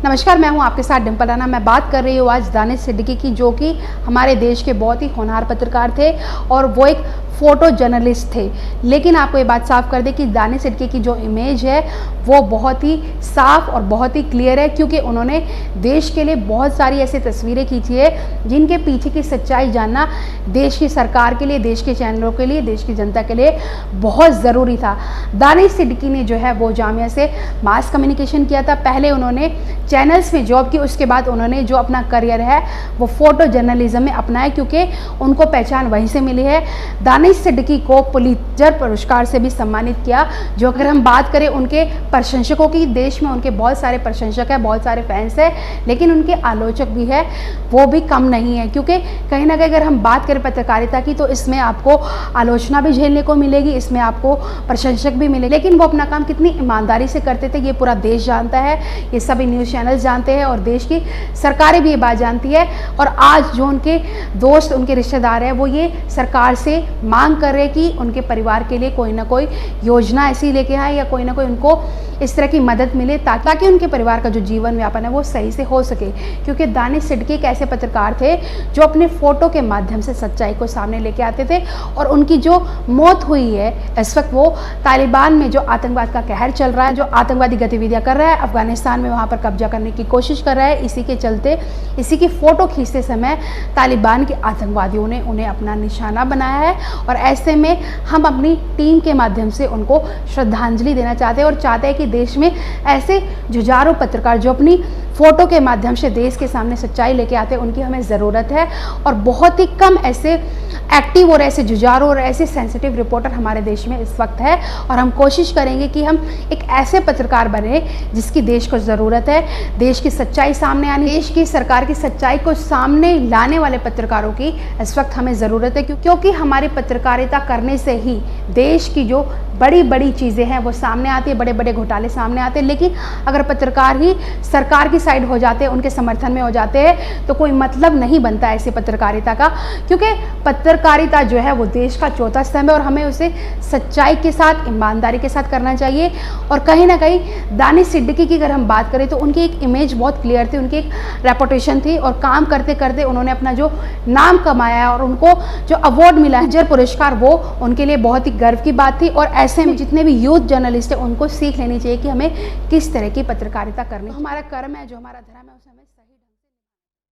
नमस्कार, मैं हूं आपके साथ डिम्पल राणा। मैं बात कर रही हूं आज दानिश सिद्दीकी की, जो कि हमारे देश के बहुत ही होनहार पत्रकार थे और वो एक फ़ोटो जर्नलिस्ट थे। लेकिन आपको ये बात साफ कर दें कि दानिश सिद्दीकी की जो इमेज है वो बहुत ही साफ और बहुत ही क्लियर है, क्योंकि उन्होंने देश के लिए बहुत सारी ऐसी तस्वीरें खींची है जिनके पीछे की सच्चाई जानना देश की सरकार के लिए, देश के चैनलों के लिए, देश की जनता के लिए बहुत ज़रूरी था। दानिश सिद्दीकी ने जो है वो जामिया से मास कम्युनिकेशन किया था। पहले उन्होंने चैनल्स में जॉब की, उसके बाद उन्होंने जो अपना करियर है वो फ़ोटो जर्नलिज्म में अपनाया, क्योंकि उनको पहचान वहीं से मिली है। दानिश सिद्दीकी को पुलित्जर पुरस्कार से भी सम्मानित किया। जो अगर हम बात करें उनके प्रशंसकों की, देश में उनके बहुत सारे प्रशंसक हैं, बहुत सारे फैंस हैं, लेकिन उनके आलोचक भी है, वो भी कम नहीं है। क्योंकि कहीं ना कहीं अगर हम बात करें पत्रकारिता की, तो इसमें आपको आलोचना भी झेलने को मिलेगी, इसमें आपको प्रशंसक भी मिले, लेकिन वो अपना काम कितनी ईमानदारी से करते थे ये पूरा देश जानता है, ये सभी न्यूज़ चैनल्स जानते हैं और देश की सरकारें भी ये बात जानती है। और आज जो उनके दोस्त, उनके रिश्तेदार हैं, वो ये सरकार से मांग कर रहे हैं कि उनके परिवार के लिए कोई ना कोई योजना ऐसी लेके आए या कोई ना कोई उनको इस तरह की मदद मिले, ताकि उनके परिवार का जो जीवन यापन है वो सही से हो सके। क्योंकि दानिश सिद्दीकी एक ऐसे पत्रकार थे जो अपने फ़ोटो के माध्यम से सच्चाई को सामने लेके आते थे। और उनकी जो मौत हुई है, इस वक्त वो तालिबान में जो आतंकवाद का कहर चल रहा है, जो आतंकवादी गतिविधियां कर रहा है, अफगानिस्तान में वहाँ पर कब्जा करने की कोशिश कर रहा है, इसी के चलते इसी की फ़ोटो खींचते समय तालिबान के आतंकवादियों ने उन्हें अपना निशाना बनाया है। और ऐसे में हम अपनी टीम के माध्यम से उनको श्रद्धांजलि देना चाहते हैं और चाहते हैं कि देश में ऐसे जुझारू पत्रकार जो अपनी फ़ोटो के माध्यम से देश के सामने सच्चाई लेके आते हैं, उनकी हमें ज़रूरत है। और बहुत ही कम ऐसे एक्टिव और ऐसे जुझारू और ऐसे सेंसिटिव रिपोर्टर हमारे देश में इस वक्त है। और हम कोशिश करेंगे कि हम एक ऐसे पत्रकार बने जिसकी देश को ज़रूरत है। देश की सच्चाई सामने आनी, देश की सरकार की सच्चाई को सामने लाने वाले पत्रकारों की इस वक्त हमें ज़रूरत है, क्योंकि हमारी पत्रकारिता करने से ही देश की जो बड़ी बड़ी चीज़ें हैं वो सामने आती है, बड़े बड़े घोटाले सामने आते हैं। लेकिन अगर पत्रकार ही सरकार की साइड हो जाते हैं, उनके समर्थन में हो जाते हैं, तो कोई मतलब नहीं बनता ऐसी पत्रकारिता का। क्योंकि पत्रकारिता जो है वो देश का चौथा स्तंभ है और हमें उसे सच्चाई के साथ, ईमानदारी के साथ करना चाहिए। और कहीं ना कहीं दानिश सिद्दीकी की अगर हम बात करें तो उनकी एक इमेज बहुत क्लियर थी, उनकी एक रेपुटेशन थी, और काम करते करते उन्होंने अपना जो नाम कमाया और उनको जो अवार्ड मिला है, पुलित्जर पुरस्कार, वो उनके लिए बहुत ही गर्व की बात थी। और ऐसे में जितने भी यूथ जर्नलिस्ट हैं उनको सीख लेनी चाहिए कि हमें किस तरह की पत्रकारिता करनी। हमारा कर्म है, जो हमारा धर्म है, उसे हमें